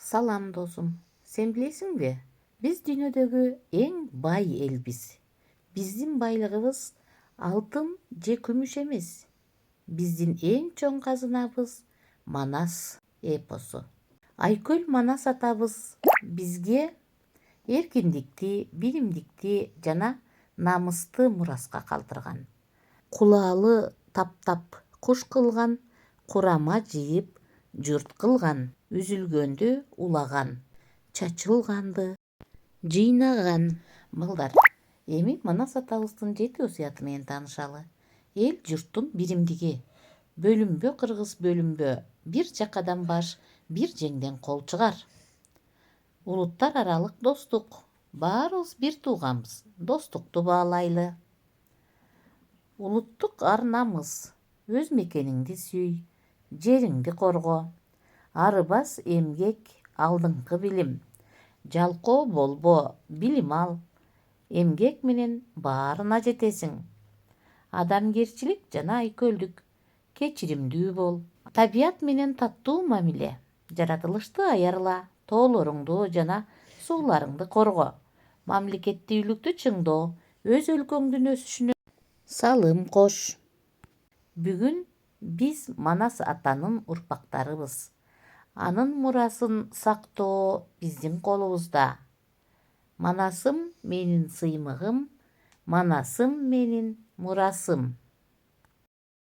Салам досум. Сен билесиңби? Биз дүйнөдөгү эң бай элбиз. Биздин байлыгыбыз алтын же күмүш эмес. Биздин эң чоң казынабыз Манас эпосу. Айкөл Манас атабыз бизге эркиндикти, биримдикти жана намысты мураска калтырган. Кулаалы таптап куш кылган, курама жыйып журт кылган, үзүлгөндү улаган, чачылганды жыйнаган. Балдар, эми Манас атабыздын 7 осуяты менен таанышалы. Эл журттун биримдиги. Бөлүнбө кыргыз бөлүнбө. Бир жакадан баш, бир жеңден кол чыгар. Улуттар аралык достук. Баарыбыз бир тууганбыз. Достукту баалайлы. Улуттук ар намыс. Өз мекениңди сүй, жериңди корго. Арыбас эмгек, алдыңкы билим. Жалкоо болбо, билим ал. Эмгек менен баарына жетесиң. Адамгерчилик жана айкөлдүк. Кечиримдүү бол. Табият менен таттуу мамиле. Жаратылышты аярла. Тоолоруңду жана сууларыңды корго. Мамлекеттүүлүктү чыңдоо. Өз өлкөңдүн өсүшүнө салым кош. Бүгүн биз Манас атанын урпактарыбыз. Анын мурасын сактоо биздин колубузда. Манасым менин сыймыгым, Манасым менин мурасым.